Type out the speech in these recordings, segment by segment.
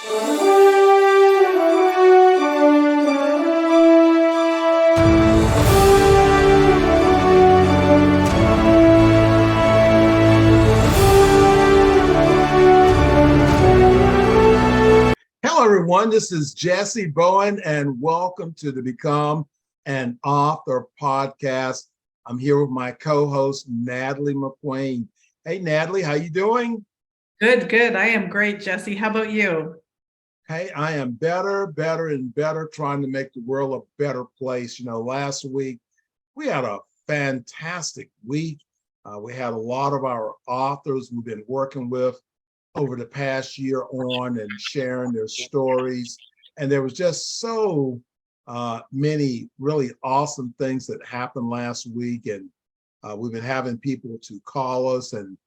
Hello, everyone. This is Jessie, Bowen, and welcome to the Become an Author podcast. I'm here with my co-host, Natalie McQueen. Hey, Natalie, how you doing? Good. I am great, Jessie. How about you? Hey, I am better, and better, trying to make the world a better place. Last week we had a fantastic week. We had a lot of our authors we've been working with over the past year on and sharing their stories. And there was just so many really awesome things that happened last week. And we've been having people to call us, and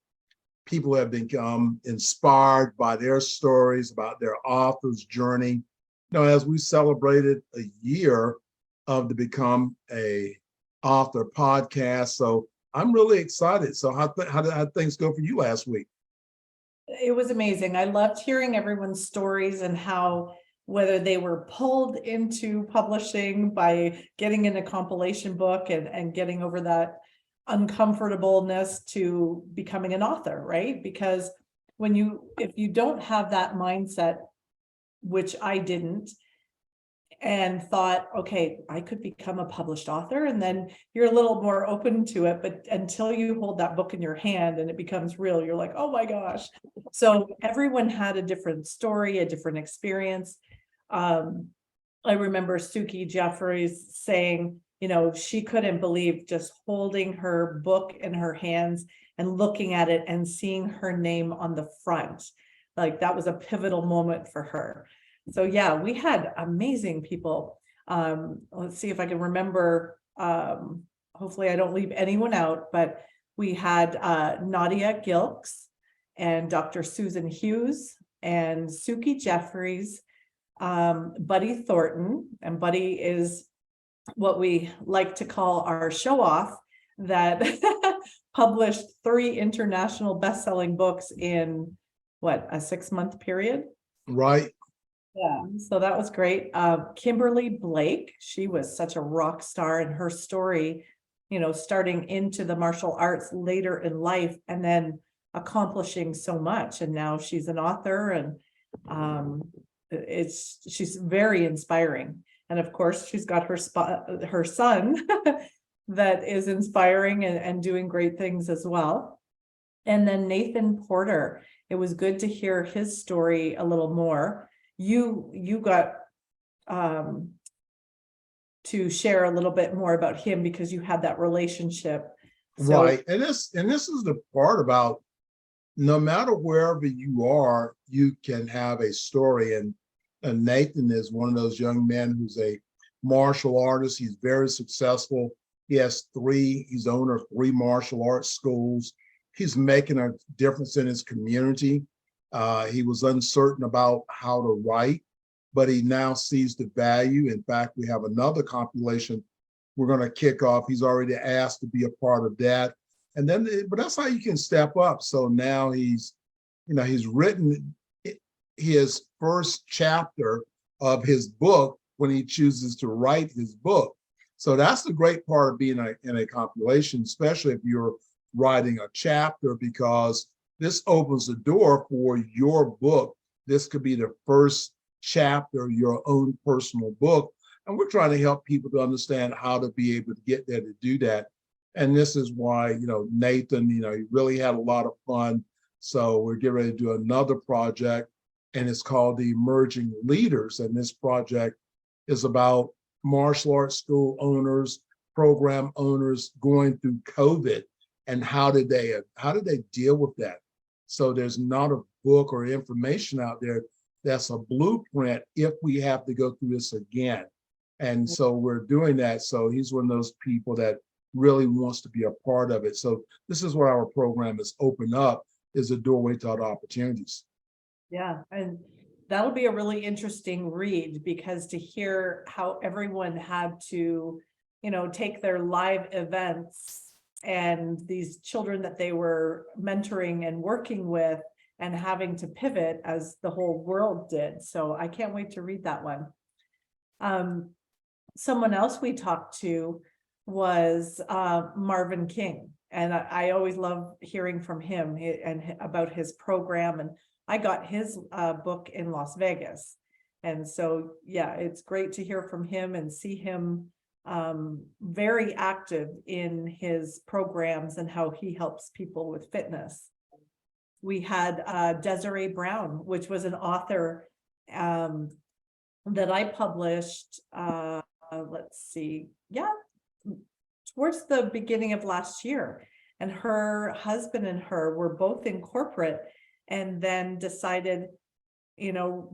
people have become inspired by their stories about their author's journey. As we celebrated a year of the Become a Author podcast. So I'm really excited. So how did things go for you last week? It was amazing. I loved hearing everyone's stories and how, whether they were pulled into publishing by getting in a compilation book and getting over that uncomfortableness to becoming an author, right? Because if you don't have that mindset, which I didn't, and thought, okay, I could become a published author, and then you're a little more open to it. But until you hold that book in your hand and it becomes real, you're like, oh my gosh. So everyone had a different story, a different experience. I remember Suki Jeffries saying, she couldn't believe just holding her book in her hands and looking at it and seeing her name on the front. Like, that was a pivotal moment for her. So yeah, we had amazing people. Let's see if I can remember. Hopefully I don't leave anyone out, but we had Nadia Gilks and Dr. Susan Hughes and Suki Jeffries, Buddy Thornton, and Buddy is what we like to call our show off, that published 3 international best-selling books in a 6-month period. Right. Yeah, so that was great. Kimberly Blake, she was such a rock star, in her story, starting into the martial arts later in life and then accomplishing so much. And now she's an author, and she's very inspiring. And of course, she's got her son that is inspiring and doing great things as well. And then Nathan Porter, it was good to hear his story a little more. You got to share a little bit more about him because you had that relationship. Right. And this is the part about, no matter wherever you are, you can have a story. And Nathan is one of those young men who's a martial artist. He's very successful. He's owner of 3 martial arts schools. He's making a difference in his community. He was uncertain about how to write, but he now sees the value. In fact, we have another compilation we're going to kick off. He's already asked to be a part of that. And then, but that's how you can step up. So now he's written his first chapter of his book when he chooses to write his book. So that's the great part of being in a compilation, especially if you're writing a chapter, because this opens the door for your book. This could be the first chapter of your own personal book. And we're trying to help people to understand how to be able to get there to do that. And this is why, Nathan, he really had a lot of fun. So we're getting ready to do another project, and it's called the Emerging Leaders. And this project is about martial arts school owners, program owners going through COVID, and how did they deal with that? So there's not a book or information out there that's a blueprint if we have to go through this again. And so we're doing that. So he's one of those people that really wants to be a part of it. So this is where our program is open up, is a doorway to other opportunities. Yeah, and that'll be a really interesting read, because to hear how everyone had to, take their live events and these children that they were mentoring and working with and having to pivot as the whole world did. So I can't wait to read that one. Someone else we talked to was Marvin King. And I always love hearing from him and about his program. And I got his book in Las Vegas. And so, yeah, it's great to hear from him and see him very active in his programs and how he helps people with fitness. We had Desiree Brown, which was an author that I published, let's see, yeah, towards the beginning of last year. And her husband and her were both in corporate and then decided,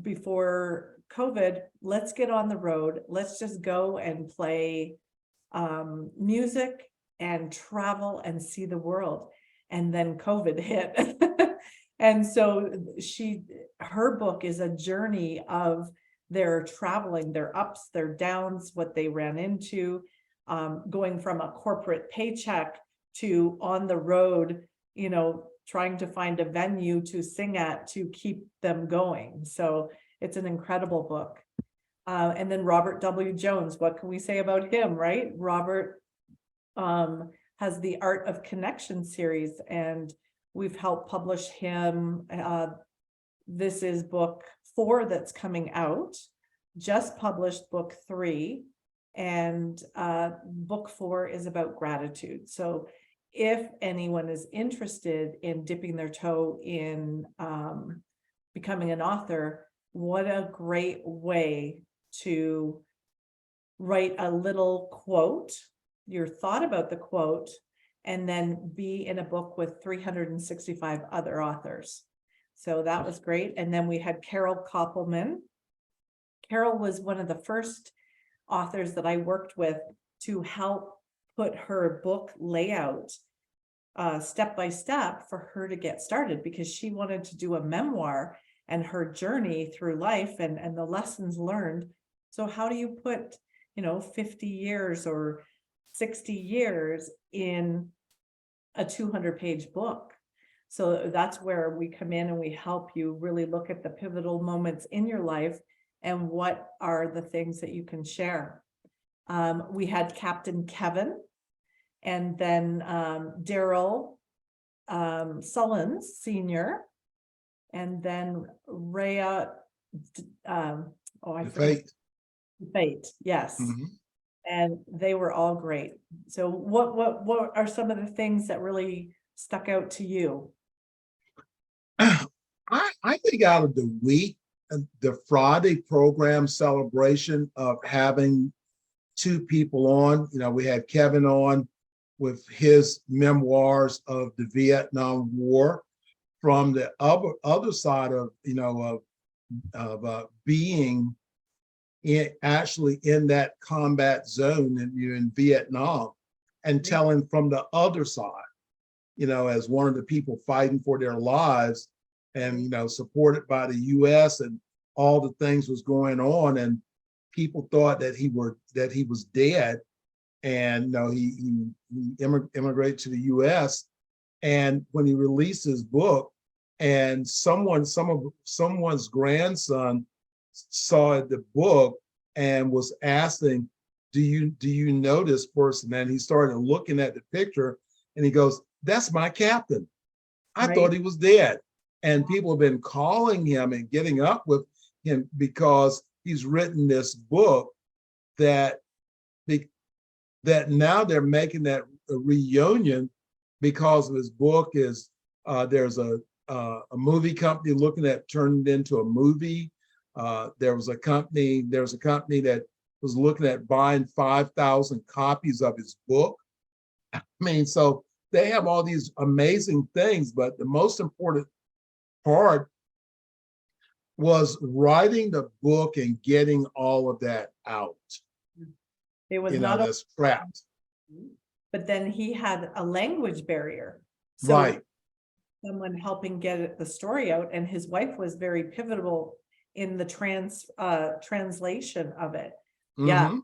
before COVID, let's get on the road. Let's just go and play music and travel and see the world. And then COVID hit. And so her book is a journey of their traveling, their ups, their downs, what they ran into, going from a corporate paycheck to on the road, trying to find a venue to sing at to keep them going. So it's an incredible book. And then Robert W. Jones, what can we say about him, right? Robert has the Art of Connection series, and we've helped publish him. This is book 4 that's coming out, just published book 3, and book 4 is about gratitude. So if anyone is interested in dipping their toe in becoming an author, what a great way to write a little quote, your thought about the quote, and then be in a book with 365 other authors. So that was great. And then we had Carol Koppelman. Carol was one of the first authors that I worked with to help put her book layout step by step for her to get started, because she wanted to do a memoir and her journey through life and the lessons learned. So how do you put, 50 years or 60 years in a 200-page book? So that's where we come in and we help you really look at the pivotal moments in your life and what are the things that you can share. We had Captain Kevin, and then Daryl Sullins Sr., and then Rhea, Fate, yes. Mhm. And they were all great. So what are some of the things that really stuck out to you? I think out of the week, the Friday program celebration of having 2 people on, we had Kevin on with his memoirs of the Vietnam War from the other side of, being actually in that combat zone in Vietnam, and telling from the other side, as one of the people fighting for their lives and, supported by the US and all the things was going on. And people thought that he was dead. And, he immigrated to the US. And when he released his book, and someone's grandson saw the book and was asking, do you know this person? And he started looking at the picture and he goes, that's my captain. I thought he was dead. And people have been calling him and getting up with him because he's written this book that now they're making that a reunion because of his book. Is there's a movie company looking at turning it into a movie. There's a company that was looking at buying 5,000 copies of his book. I mean, so they have all these amazing things, but the most important part was writing the book and getting all of that out. It was not that's trapped. But then he had a language barrier. So Right. Someone helping get the story out, and his wife was very pivotal in the translation of it. Yeah.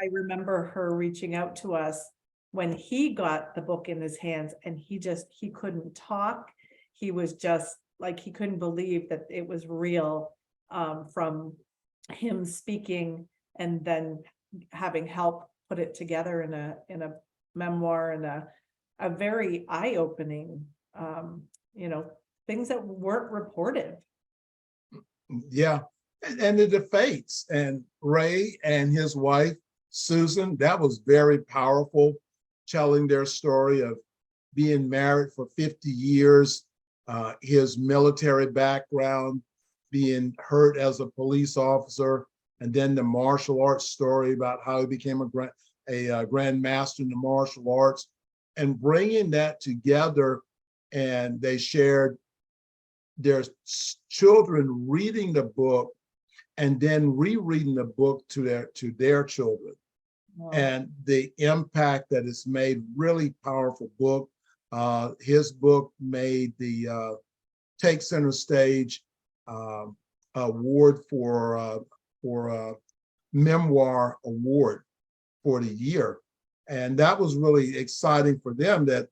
I remember her reaching out to us when he got the book in his hands, and he couldn't talk. He was just like he couldn't believe that it was real, from him speaking and then having help put it together in a memoir, and a very eye-opening, things that weren't reported. Yeah. And the debates, and Ray and his wife, Susan, that was very powerful, telling their story of being married for 50 years, his military background, being hurt as a police officer, and then the martial arts story about how he became a grand master in the martial arts, and bringing that together. And they shared their children reading the book and then rereading the book to their children. Wow. And the impact that it's made. Really powerful book. His book made the Take Center Stage award for memoir award for the year. And that was really exciting for them, that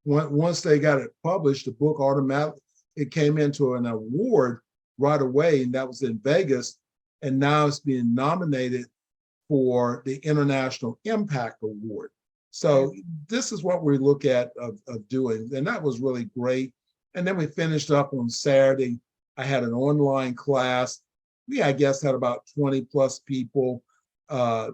once they got it published, the book automatically, it came into an award right away, and that was in Vegas. And now it's being nominated for the International Impact Award. So this is what we look at of doing, and that was really great. And then we finished up on Saturday. I had an online class. We, I guess, had about 20 plus people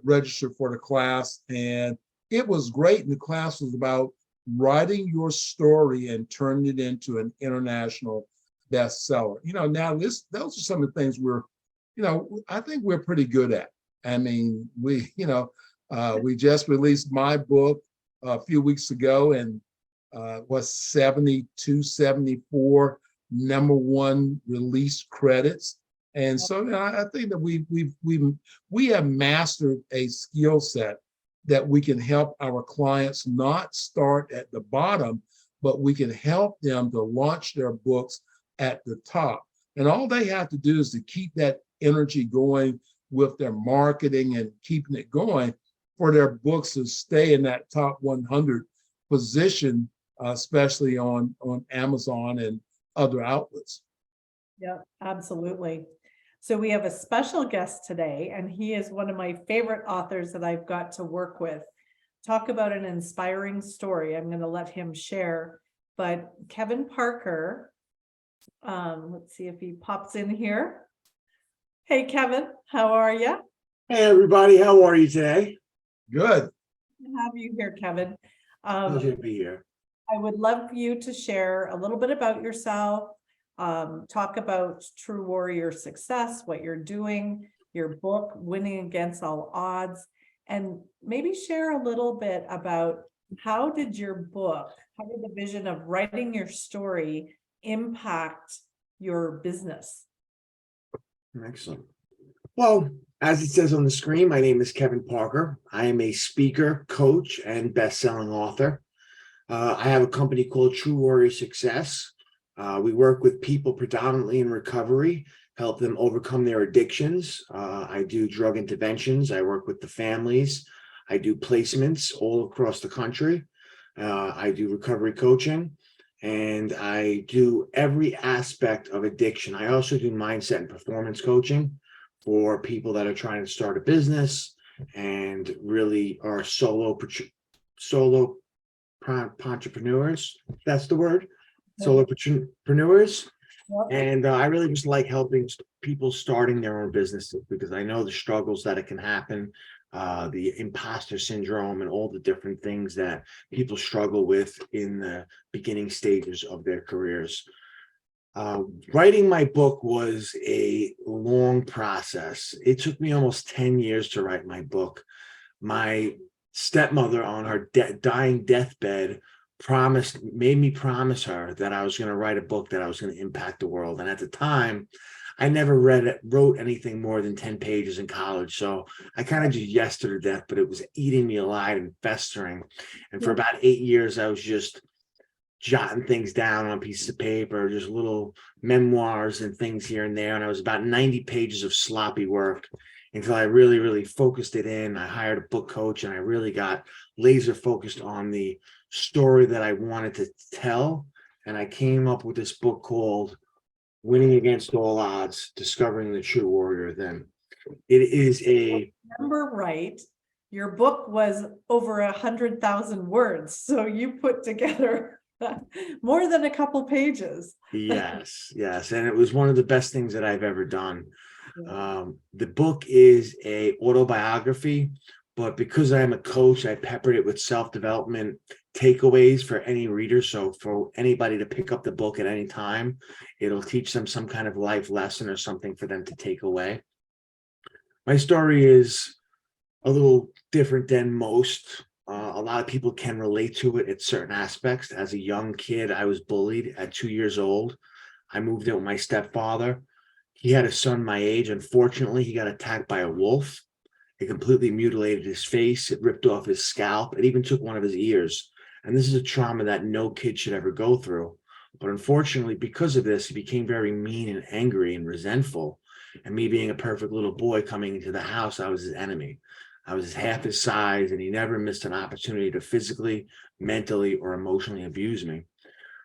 registered for the class, and it was great. And the class was about writing your story and turning it into an international bestseller. Now those are some of the things I think we're pretty good at. I mean, we just released my book a few weeks ago, and was 72, 74 #1 release credits. And so I think that we have mastered a skill set that we can help our clients not start at the bottom, but we can help them to launch their books at the top. And all they have to do is to keep that energy going with their marketing and keeping it going for their books to stay in that top 100 position, especially on Amazon and other outlets. Yeah, absolutely. So we have a special guest today, and he is one of my favorite authors that I've got to work with. Talk about an inspiring story. I'm going to let him share, but Kevin Parker, let's see if he pops in here. Hey, Kevin, how are you? Hey, everybody. How are you today? Good. Have you here, Kevin? Pleasure to be here. I would love you to share a little bit about yourself, talk about True Warrior Success, what you're doing, your book, Winning Against All Odds, and maybe share a little bit about how did the vision of writing your story impact your business? Excellent. Well, as it says on the screen, my name is Kevin Parker. I am a speaker, coach, and best-selling author. I have a company called True Warrior Success. We work with people predominantly in recovery, help them overcome their addictions. I do drug interventions. I work with the families. I do placements all across the country. I do recovery coaching, and I do every aspect of addiction. I also do mindset and performance coaching for people that are trying to start a business and really are solo entrepreneurs. That's the word. Solopreneurs. Yep. And I really just like helping people starting their own businesses, because I know the struggles that it can happen, the imposter syndrome and all the different things that people struggle with in the beginning stages of their careers. Writing my book was a long process. It took me almost 10 years to write my book. My stepmother, on her dying deathbed, made me promise her that I was going to write a book that I was going to impact the world. And at the time, I never wrote anything more than 10 pages in college. So I kind of just yes to death, but it was eating me alive and festering. And for about 8 years, I was just jotting things down on pieces of paper, just little memoirs and things here and there. And I was about 90 pages of sloppy work until I really, really focused it in. I hired a book coach, and I really got laser focused on the story that I wanted to tell and I came up with this book called Winning Against All Odds, Discovering the True Warrior. Then it is a Remember right, your book was over 100,000 words, so you put together more than a couple pages. yes, and it was one of the best things that I've ever done. Yeah. The book is a autobiography, but because I'm a coach, I peppered it with self-development takeaways for any reader. So for anybody to pick up the book at any time, it'll teach them some kind of life lesson or something for them to take away. My story is a little different than most. A lot of people can relate to it at certain aspects. As a young kid, I was bullied at 2 years old. I moved in with my stepfather. He had a son my age. Unfortunately, he got attacked by a wolf. It completely mutilated his face. It ripped off his scalp. It even took one of his ears. And this is a trauma that no kid should ever go through. But unfortunately, because of this, he became very mean and angry and resentful. And me being a perfect little boy coming into the house, I was his enemy. I was half his size, and he never missed an opportunity to physically, mentally, or emotionally abuse me.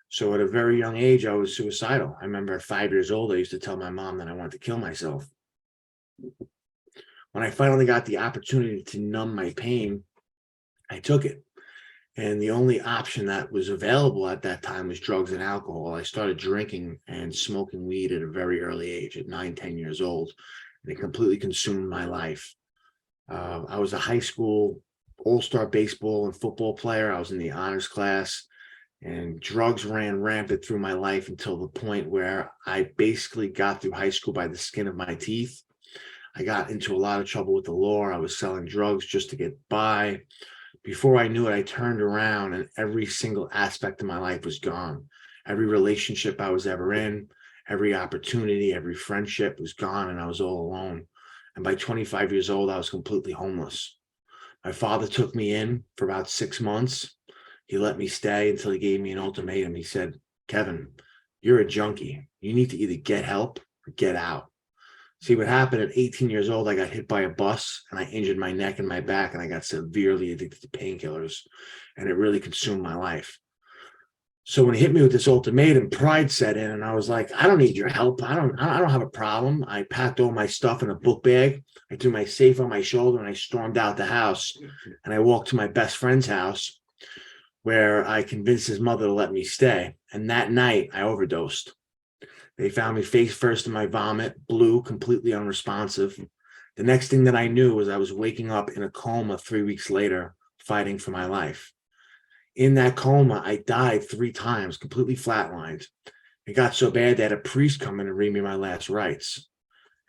So at a very young age, I was suicidal. I remember at 5 years old, I used to tell my mom that I wanted to kill myself. When I finally got the opportunity to numb my pain, I took it. And the only option that was available at that time was drugs and alcohol. I started drinking and smoking weed at a very early age, at 9, 10 years old. And it completely consumed my life. I was a high school all-star baseball and football player. I was in the honors class, and drugs ran rampant through my life until the point where I basically got through high school by the skin of my teeth. I got into a lot of trouble with the law. I was selling drugs just to get by. Before I knew it, I turned around and every single aspect of my life was gone. Every relationship I was ever in, every opportunity, every friendship was gone, and I was all alone. And by 25 years old, I was completely homeless. My father took me in for about 6 months. He let me stay until he gave me an ultimatum. He said, "Kevin, you're a junkie. You need to either get help or get out." See, what happened at 18 years old, I got hit by a bus and I injured my neck and my back, and I got severely addicted to painkillers, and it really consumed my life. So when he hit me with this ultimatum, pride set in, and I was like, "I don't need your help. I don't have a problem." I packed all my stuff in a book bag. I threw my safe on my shoulder and I stormed out the house, and I walked to my best friend's house, where I convinced his mother to let me stay. And that night I overdosed. They found me face first in my vomit, blue, completely unresponsive. The next thing that I knew was I was waking up in a coma 3 weeks later, fighting for my life. In that coma, I died 3 times, completely flatlined. It got so bad that a priest come in and read me my last rites.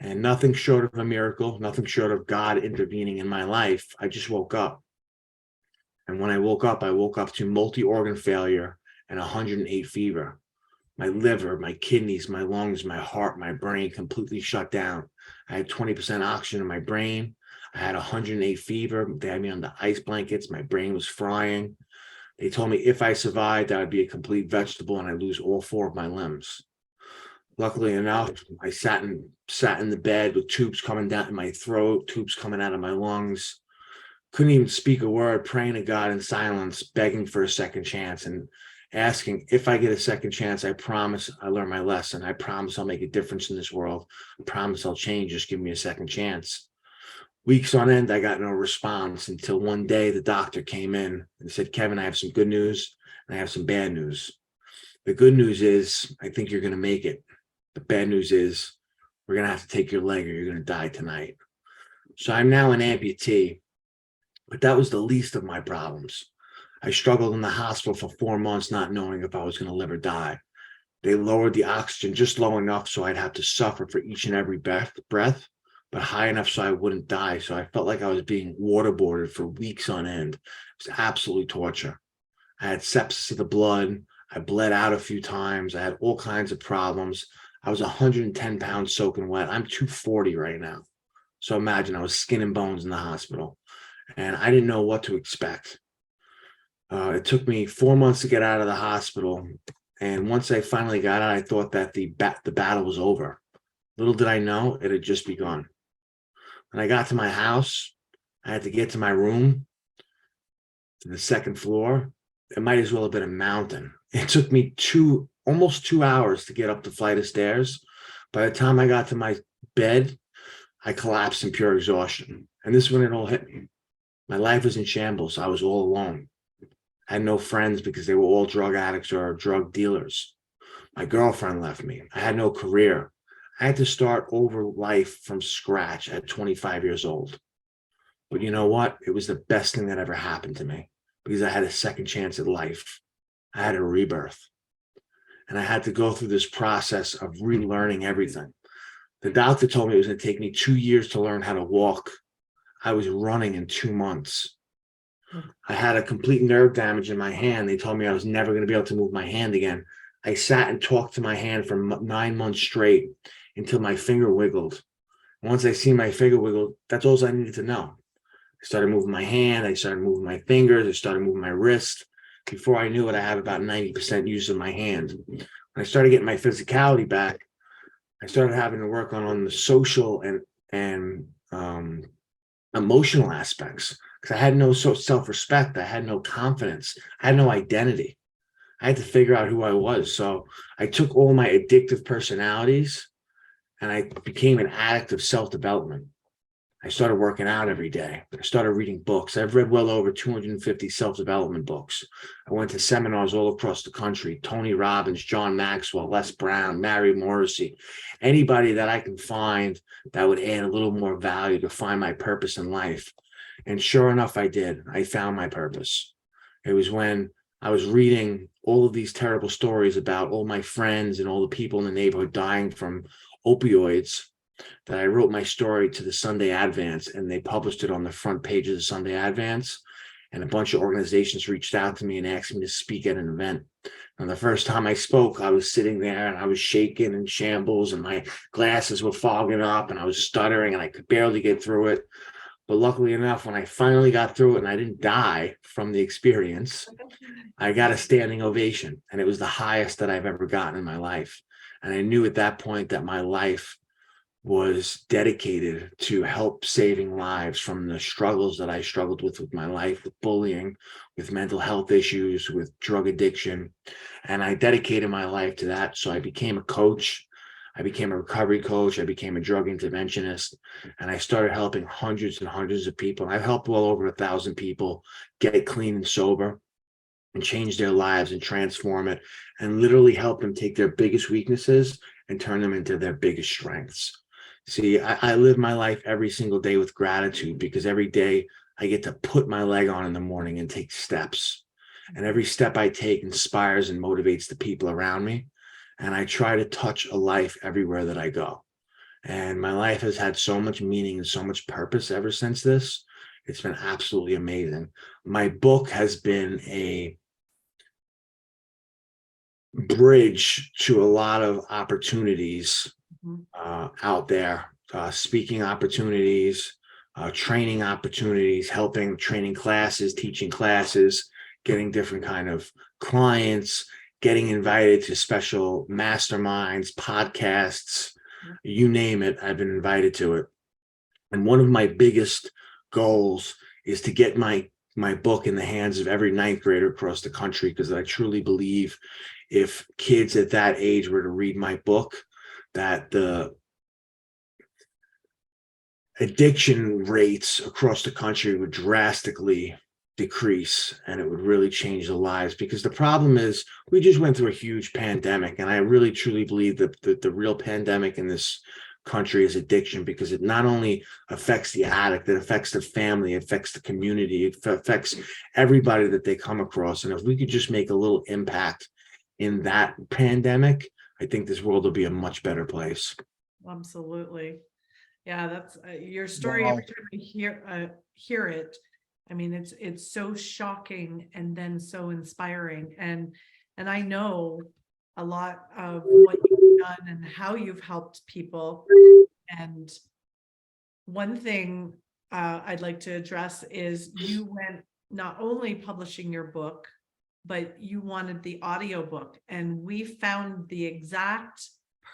And nothing short of a miracle, nothing short of God intervening in my life, I just woke up. And when I woke up to multi-organ failure and 108 fever. My liver, my kidneys, my lungs, my heart, my brain completely shut down. I had 20% oxygen in my brain. I had 108 fever. They had me on the ice blankets. My brain was frying. They told me if I survived, I would be a complete vegetable and I'd lose all 4 of my limbs. Luckily enough, I sat in the bed with tubes coming down in my throat, tubes coming out of my lungs. Couldn't even speak a word, praying to God in silence, begging for a second chance and asking, if I get a second chance, I promise I learn my lesson. I promise I'll make a difference in this world. I promise I'll change. Just give me a second chance. Weeks on end, I got no response until one day the doctor came in and said, "Kevin, I have some good news and I have some bad news. The good news is I think you're going to make it. The bad news is we're going to have to take your leg or you're going to die tonight." So I'm now an amputee, but that was the least of my problems. I struggled in the hospital for 4 months, not knowing if I was going to live or die. They lowered the oxygen just low enough so I'd have to suffer for each and every breath, but high enough so I wouldn't die. So I felt like I was being waterboarded for weeks on end. It was absolutely torture. I had sepsis of the blood. I bled out a few times. I had all kinds of problems. I was 110 pounds soaking wet. I'm 240 right now. So imagine I was skin and bones in the hospital, and I didn't know what to expect. It took me 4 months to get out of the hospital. And once I finally got out, I thought that the battle was over. Little did I know, it had just begun. When I got to my house, I had to get to my room, to the second floor. It might as well have been a mountain. It took me almost 2 hours to get up the flight of stairs. By the time I got to my bed, I collapsed in pure exhaustion. And this is when it all hit me. My life was in shambles. I was all alone. I had no friends because they were all drug addicts or drug dealers. My girlfriend left me. I had no career. I had to start over life from scratch at 25 years old. But you know what? It was the best thing that ever happened to me because I had a second chance at life. I had a rebirth. And I had to go through this process of relearning everything. The doctor told me it was going to take me 2 years to learn how to walk. I was running in 2 months. I had a complete nerve damage in my hand. They told me I was never going to be able to move my hand again. I sat and talked to my hand for 9 months straight until my finger wiggled. Once I see my finger wiggle, that's all I needed to know. I started moving my hand. I started moving my fingers. I started moving my wrist. Before I knew it, I had about 90% use of my hand. When I started getting my physicality back, I started having to work on the social and emotional aspects because I had no self-respect. I had no confidence. I had no identity. I had to figure out who I was. So I took all my addictive personalities and I became an addict of self-development. I started working out every day. I started reading books. I've read well over 250 self-development books. I went to seminars all across the country. Tony Robbins, John Maxwell, Les Brown, Mary Morrissey, anybody that I can find that would add a little more value to find my purpose in life. And sure enough, I did. I found my purpose. It was when I was reading all of these terrible stories about all my friends and all the people in the neighborhood dying from opioids that I wrote my story to the Sunday Advance, and they published it on the front page of the Sunday Advance. And a bunch of organizations reached out to me and asked me to speak at an event. And the first time I spoke, I was sitting there and I was shaking in shambles and my glasses were fogging up and I was stuttering and I could barely get through it. But luckily enough, when I finally got through it and I didn't die from the experience, I got a standing ovation. And it was the highest that I've ever gotten in my life. And I knew at that point that my life was dedicated to help saving lives from the struggles that I struggled with my life, with bullying, with mental health issues, with drug addiction. And I dedicated my life to that. So I became a coach. I became a recovery coach. I became a drug interventionist. And I started helping hundreds and hundreds of people. And I've helped well over 1,000 people get clean and sober and change their lives and transform it and literally help them take their biggest weaknesses and turn them into their biggest strengths. See, I live my life every single day with gratitude because every day I get to put my leg on in the morning and take steps. And every step I take inspires and motivates the people around me. And I try to touch a life everywhere that I go. And my life has had so much meaning and so much purpose ever since this. It's been absolutely amazing. My book has been a bridge to a lot of opportunities out there, speaking opportunities, training opportunities, helping training classes, teaching classes, getting different kind of clients, getting invited to special masterminds, podcasts, you name it, I've been invited to it. And one of my biggest goals is to get my book in the hands of every ninth grader across the country, because I truly believe if kids at that age were to read my book, that the addiction rates across the country would drastically decrease and it would really change the lives. Because the problem is we just went through a huge pandemic, and I really truly believe that the real pandemic in this country is addiction, because it not only affects the addict, it affects the family, it affects the community, it affects everybody that they come across. And if we could just make a little impact in that pandemic, I think this world will be a much better place. Absolutely. Yeah, that's your story. Wow. Every time I hear it, I mean, it's so shocking and then so inspiring. And I know a lot of what you've done and how you've helped people. And one thing I'd like to address is you went not only publishing your book, but you wanted the audiobook, and we found the exact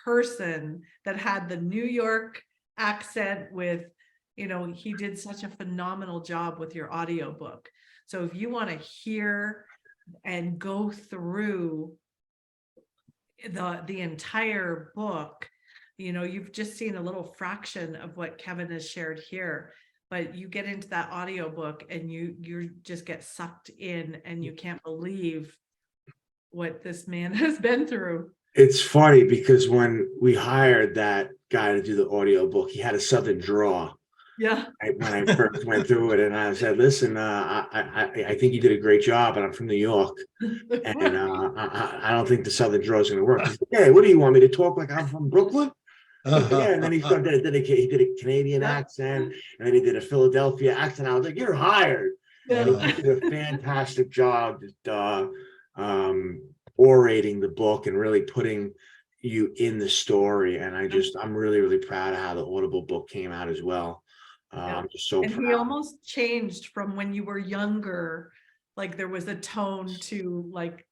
person that had the New York accent with, he did such a phenomenal job with your audiobook. So if you want to hear and go through the entire book. You know, you've just seen a little fraction of what Kevin has shared here, but you get into that audiobook and you just get sucked in, and you can't believe what this man has been through. It's funny because when we hired that guy to do the audio book, he had a Southern draw. Yeah. When I first went through it, and I said, "Listen, I think you did a great job, and I'm from New York, and I don't think the Southern draw is going to work." He said, "Hey, what do you want me to talk like I'm from Brooklyn?" Yeah, and then he started. He did a Canadian accent, and then he did a Philadelphia accent. I was like, "You're hired." And he did a fantastic job just orating the book and really putting you in the story. And I'm really, really proud of how the Audible book came out as well. I'm just so And proud. he almost changed from when you were younger, like there was a tone to like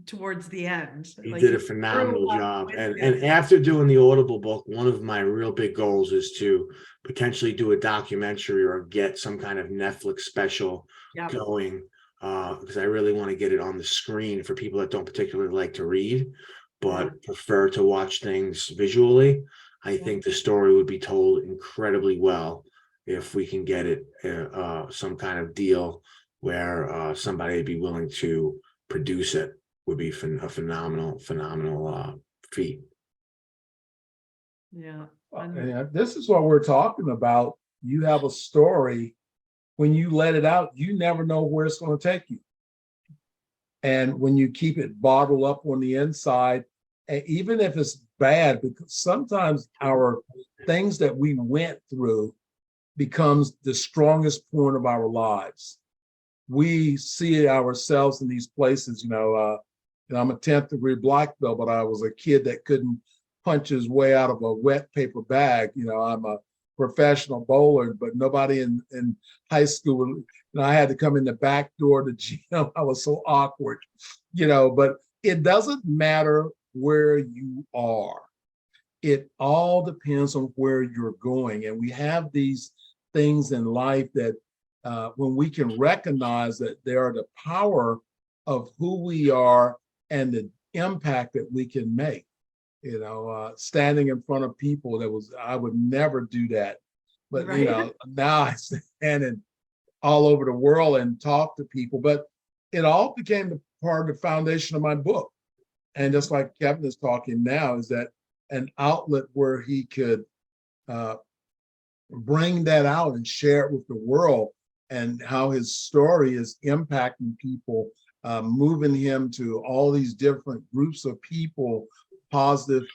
towards the end. He Like did a you phenomenal grew up job. with And him. after doing the Audible book, one of my real big goals is to potentially do a documentary or get some kind of Netflix special Yeah. going, because I really want to get it on the screen for people that don't particularly like to read, but prefer to watch things visually. I think the story would be told incredibly well if we can get it some kind of deal where somebody would be willing to produce it. Would be a phenomenal feat. Yeah. And this is what we're talking about. You have a story. When you let it out, you never know where it's going to take you. And when you keep it bottled up on the inside, and even if it's bad, because sometimes our things that we went through becomes the strongest point of our lives. We see ourselves in these places, I'm a 10th degree black belt, but I was a kid that couldn't punch his way out of a wet paper bag. I'm a professional bowler, but nobody in high school, I had to come in the back door of the gym. I was so awkward, but it doesn't matter where you are. It all depends on where you're going. And we have these things in life that when we can recognize that they are the power of who we are and the impact that we can make. Standing in front of people, I would never do that. But, now I stand all over the world and talk to people. But it all became part of the foundation of my book. And just like Kevin is talking now, is that an outlet where he could bring that out and share it with the world, and how his story is impacting people, moving him to all these different groups of people, positive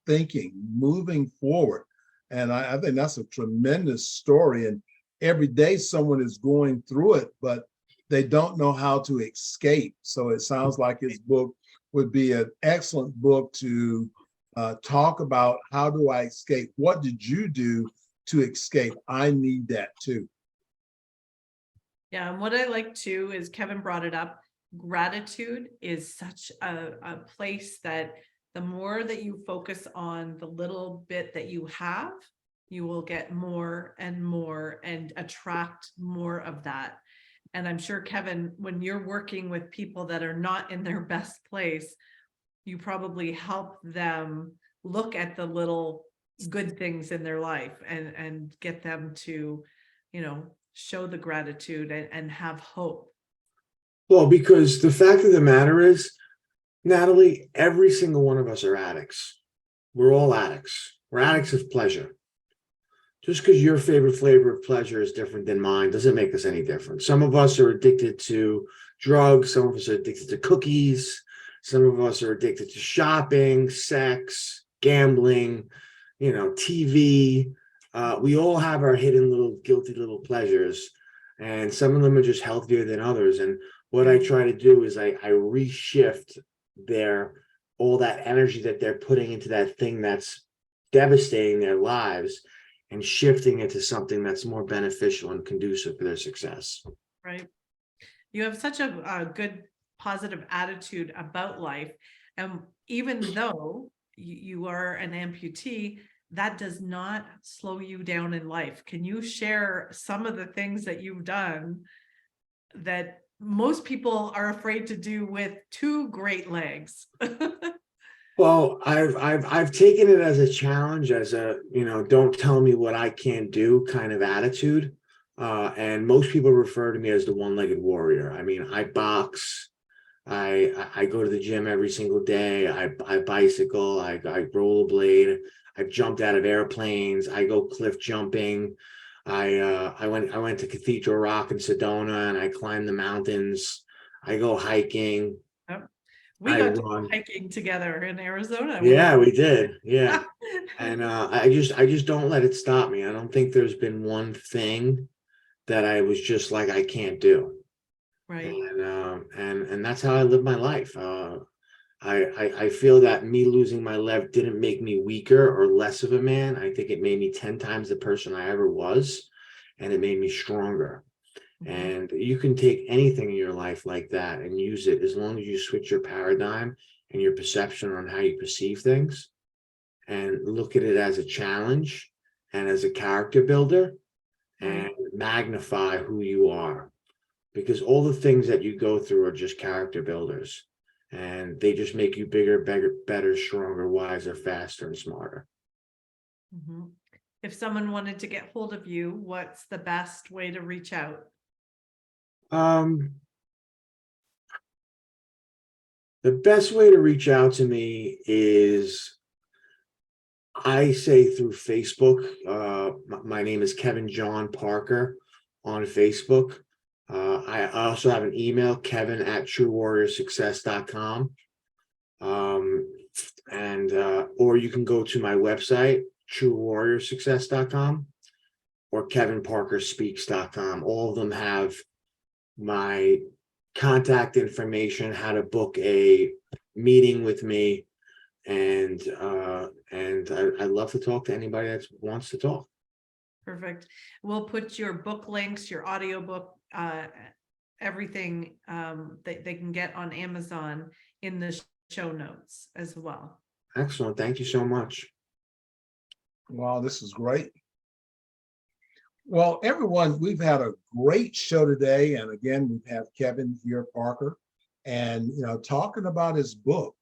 thinking, moving forward. And I think that's a tremendous story. And every day someone is going through it, but they don't know how to escape. So it sounds like his book would be an excellent book to talk about, how do I escape? What did you do to escape? I need that too. Yeah, and what I like too is Kevin brought it up. Gratitude is such a place that the more that you focus on the little bit that you have, you will get more and more and attract more of that. And I'm sure, Kevin, when you're working with people that are not in their best place, you probably help them look at the little good things in their life and get them to, show the gratitude and have hope. Well, because the fact of the matter is, Natalie, every single one of us are addicts. We're all addicts. We're addicts of pleasure. Just because your favorite flavor of pleasure is different than mine doesn't make us any different. Some of us are addicted to drugs. Some of us are addicted to cookies. Some of us are addicted to shopping, sex, gambling, TV. We all have our hidden little guilty little pleasures, and some of them are just healthier than others. And what I try to do is I reshift all that energy that they're putting into that thing that's devastating their lives, and shifting it to something that's more beneficial and conducive for their success. Right. You have such a good positive attitude about life. And even though you are an amputee, that does not slow you down in life. Can you share some of the things that you've done that most people are afraid to do with two great legs. Well, I've taken it as a challenge, as a, don't tell me what I can't do kind of attitude. And most people refer to me as the one-legged warrior. I mean, I box, I go to the gym every single day. I bicycle, I rollerblade, I've jumped out of airplanes, I go cliff jumping. I went to Cathedral Rock in Sedona and I climbed the mountains. I go hiking. Yep. We I got to go run. hiking together in Arizona. Yeah, we did. Yeah. And I just don't let it stop me. I don't think there's been one thing that I was just like I can't do. Right. And that's how I live my life. I feel that me losing my leg didn't make me weaker or less of a man. I think it made me 10 times the person I ever was, and it made me stronger. And you can take anything in your life like that and use it as long as you switch your paradigm and your perception on how you perceive things and look at it as a challenge and as a character builder and magnify who you are. Because all the things that you go through are just character builders, and they just make you bigger, better, stronger, wiser, faster, and smarter. Mhm. If someone wanted to get hold of you, what's the best way to reach out? The best way to reach out to me is, I say, through Facebook. My name is Kevin John Parker on Facebook. I also have an email, kevin@truewarriorsuccess.com. Or you can go to my website, truewarriorsuccess.com, or kevinparkerspeaks.com. All of them have my contact information, how to book a meeting with me, and I love to talk to anybody that wants to talk. Perfect. We'll put your book links, your audiobook, everything that they can get on Amazon in the show notes as well. Excellent. Thank you so much. Wow, this is great. Well, everyone, we've had a great show today. And again, we've had Kevin here, Parker, and, talking about his book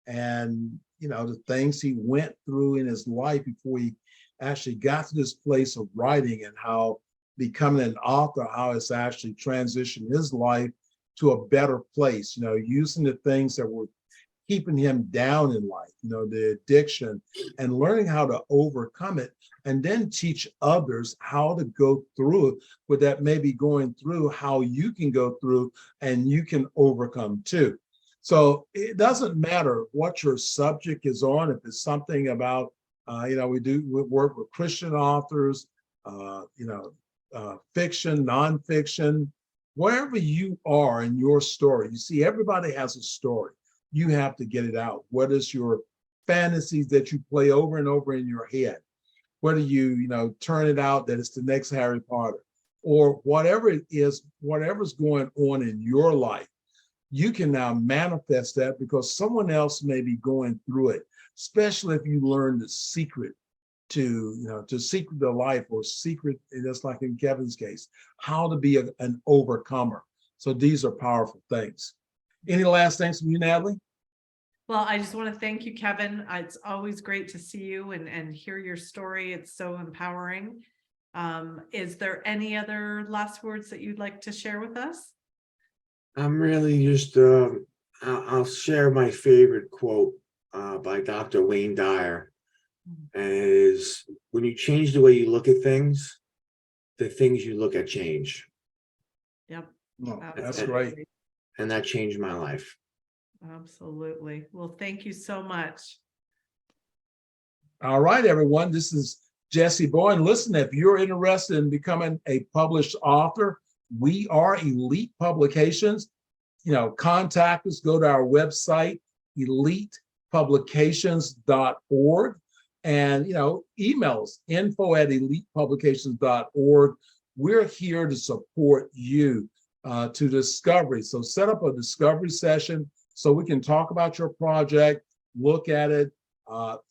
and, the things he went through in his life before he actually got to this place of writing, and how becoming an author, how it's actually transitioned his life to a better place, using the things that were keeping him down in life, the addiction, and learning how to overcome it, and then teach others how to go through it, with that maybe going through, how you can go through and you can overcome too. So it doesn't matter what your subject is on. If it's something about, we work with Christian authors, fiction, nonfiction, wherever you are in your story. You see, everybody has a story. You have to get it out. What is your fantasies that you play over and over in your head? Whether you, turn it out that it's the next Harry Potter, or whatever it is, whatever's going on in your life, you can now manifest that, because someone else may be going through it, especially if you learn the secret to secret the life, or secret, just like in Kevin's case, how to be an overcomer. So these are powerful things. Any last things from you, Natalie? Well, I just want to thank you, Kevin. It's always great to see you and hear your story. It's so empowering. Is there any other last words that you'd like to share with us? I'm really just, I'll share my favorite quote by Dr. Wayne Dyer. And it is, when you change the way you look at things, the things you look at change. Yep. Oh, that's great. And that changed my life. Absolutely. Well, thank you so much. All right, everyone. This is Jessie Bowen. Listen, if you're interested in becoming a published author, we are Elite Publications. Contact us, go to our website, elitepublications.org, and, email us, info@elitepublications.org. We're here to support you to discovery. So set up a discovery session so we can talk about your project, look at it,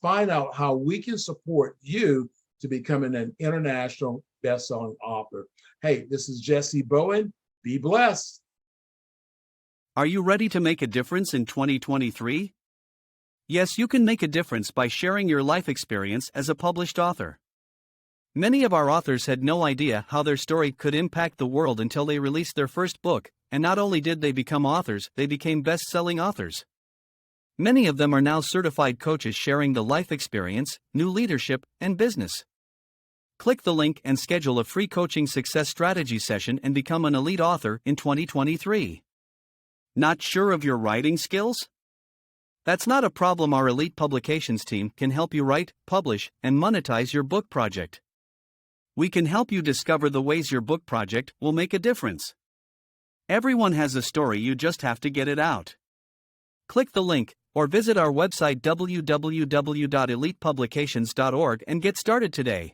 find out how we can support you to becoming an international best-selling author. Hey, this is Jessie Bowen. Be blessed. Are you ready to make a difference in 2023? Yes, you can make a difference by sharing your life experience as a published author. Many of our authors had no idea how their story could impact the world until they released their first book, and not only did they become authors, they became best-selling authors. Many of them are now certified coaches sharing the life experience, new leadership, and business. Click the link and schedule a free coaching success strategy session and become an elite author in 2023. Not sure of your writing skills? That's not a problem. Our elite publications team can help you write, publish, and monetize your book project. We can help you discover the ways your book project will make a difference. Everyone has a story, you just have to get it out. Click the link, or visit our website www.elitepublications.org and get started today.